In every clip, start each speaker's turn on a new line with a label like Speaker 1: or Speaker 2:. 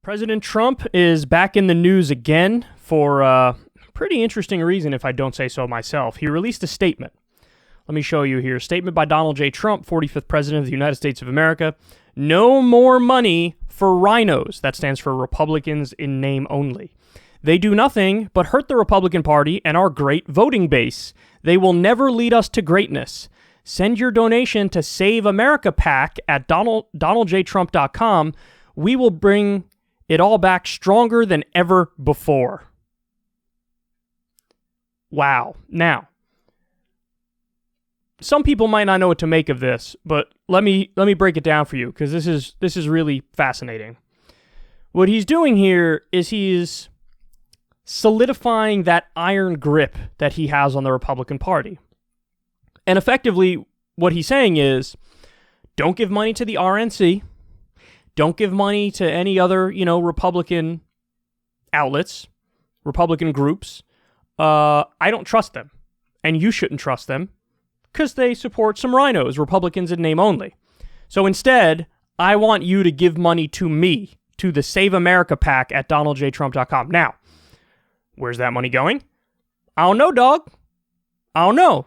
Speaker 1: President Trump is back in the news again for a pretty interesting reason, if I don't say so myself. He released a statement. Let me show you here. A statement by Donald J. Trump, 45th President of the United States of America. No more money for rhinos. That stands for Republicans in name only. They do nothing but hurt the Republican Party and our great voting base. They will never lead us to greatness. Send your donation to Save America PAC at donaldjtrump.com. We will bring it all back stronger than ever before. Wow. Now, some people might not know what to make of this, but let me break it down for you, because this is really fascinating. What he's doing here is he's solidifying that iron grip that he has on the Republican Party. And effectively, what he's saying is, don't give money to the RNC. Don't give money to any other, Republican outlets, Republican groups. I don't trust them. And you shouldn't trust them because they support some rhinos, Republicans in name only. So instead, I want you to give money to me, to the Save America PAC at donaldjtrump.com. Now, where's that money going? I don't know, dog. I don't know.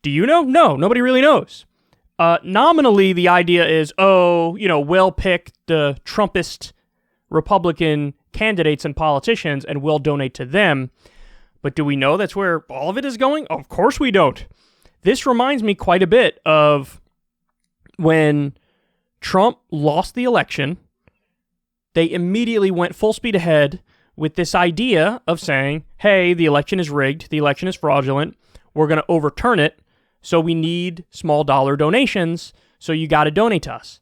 Speaker 1: Do you know? No, nobody really knows. Nominally, the idea is, we'll pick the Trumpist Republican candidates and politicians and we'll donate to them. But do we know that's where all of it is going? Of course we don't. This reminds me quite a bit of when Trump lost the election. They immediately went full speed ahead with this idea of saying, hey, the election is rigged, the election is fraudulent, we're going to overturn it. So we need small dollar donations, so you got to donate to us.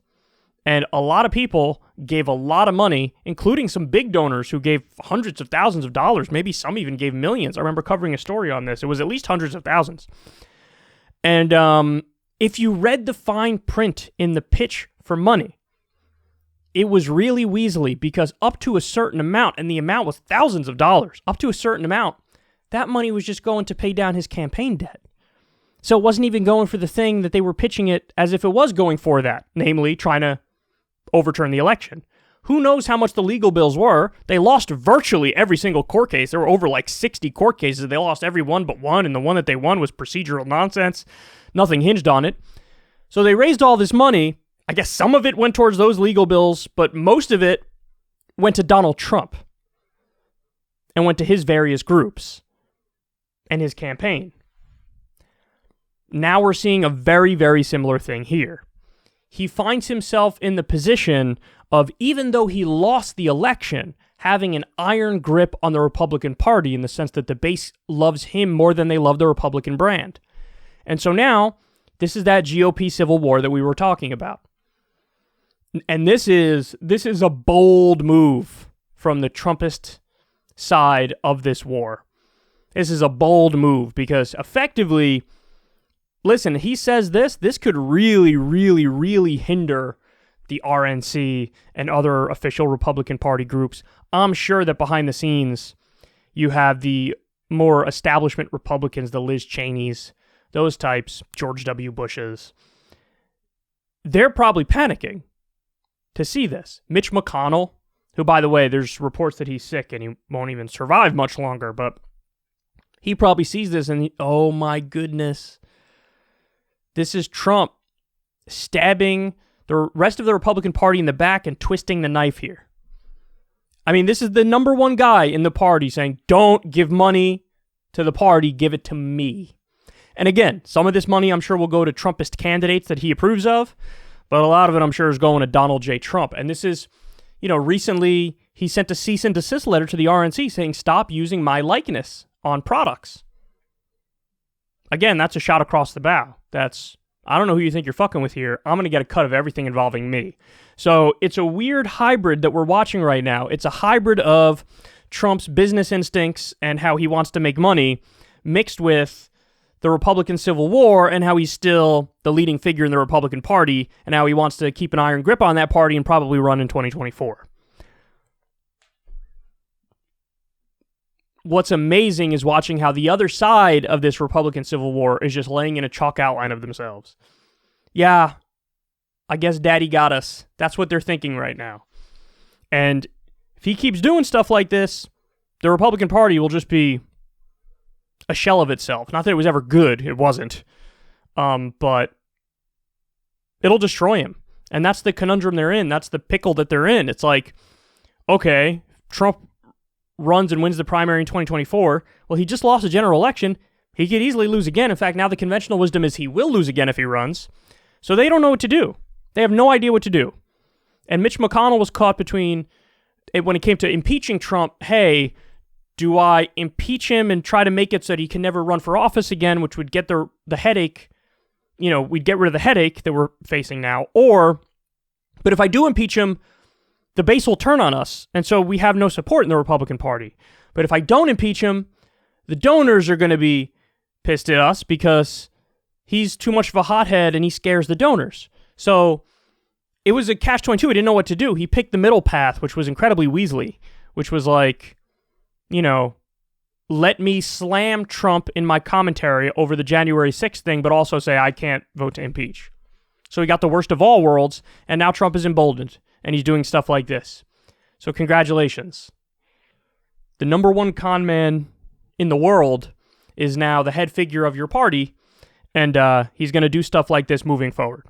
Speaker 1: And a lot of people gave a lot of money, including some big donors who gave hundreds of thousands of dollars. Maybe some even gave millions. I remember covering a story on this. It was at least hundreds of thousands. And if you read the fine print in the pitch for money, it was really weaselly, because up to a certain amount, and the amount was thousands of dollars, up to a certain amount, that money was just going to pay down his campaign debt. So it wasn't even going for the thing that they were pitching it as if it was going for that, namely trying to overturn the election. Who knows how much the legal bills were? They lost virtually every single court case. There were over 60 court cases. They lost every one but one, and the one that they won was procedural nonsense. Nothing hinged on it. So they raised all this money. I guess some of it went towards those legal bills, but most of it went to Donald Trump and went to his various groups and his campaign. Now we're seeing a very, very similar thing here. He finds himself in the position of, even though he lost the election, having an iron grip on the Republican Party, in the sense that the base loves him more than they love the Republican brand. And so now, this is that GOP civil war that we were talking about. And this is a bold move from the Trumpist side of this war. This is a bold move because effectively, listen, he says this could really, really, really hinder the RNC and other official Republican Party groups. I'm sure that behind the scenes, you have the more establishment Republicans, the Liz Cheneys, those types, George W. Bushes. They're probably panicking to see this. Mitch McConnell, who, by the way, there's reports that he's sick and he won't even survive much longer, but he probably sees this and oh my goodness. This is Trump stabbing the rest of the Republican Party in the back and twisting the knife here. I mean, this is the number one guy in the party saying, don't give money to the party, give it to me. And again, some of this money I'm sure will go to Trumpist candidates that he approves of, but a lot of it I'm sure is going to Donald J. Trump. And this is, recently he sent a cease and desist letter to the RNC saying, stop using my likeness on products. Again, that's a shot across the bow. I don't know who you think you're fucking with here. I'm going to get a cut of everything involving me. So it's a weird hybrid that we're watching right now. It's a hybrid of Trump's business instincts and how he wants to make money mixed with the Republican Civil War and how he's still the leading figure in the Republican Party and how he wants to keep an iron grip on that party and probably run in 2024. What's amazing is watching how the other side of this Republican Civil War is just laying in a chalk outline of themselves. Yeah, I guess daddy got us. That's what they're thinking right now. And if he keeps doing stuff like this, the Republican Party will just be a shell of itself. Not that it was ever good. It wasn't. But it'll destroy him. And that's the conundrum they're in. That's the pickle that they're in. It's like, okay, Trump runs and wins the primary in 2024. Well, he just lost a general election. He could easily lose again. In fact, now the conventional wisdom is he will lose again if he runs. So they don't know what to do. They have no idea what to do. And Mitch McConnell was caught between, when it came to impeaching Trump, hey, do I impeach him and try to make it so that he can never run for office again, which would get the headache, we'd get rid of the headache that we're facing now. But if I do impeach him, the base will turn on us, and so we have no support in the Republican Party. But if I don't impeach him, the donors are going to be pissed at us because he's too much of a hothead and he scares the donors. So it was a catch-22. He didn't know what to do. He picked the middle path, which was incredibly Weasley, which was like, let me slam Trump in my commentary over the January 6th thing, but also say I can't vote to impeach. So he got the worst of all worlds, and now Trump is emboldened, and he's doing stuff like this. So congratulations. The number one con man in the world is now the head figure of your party, and he's going to do stuff like this moving forward.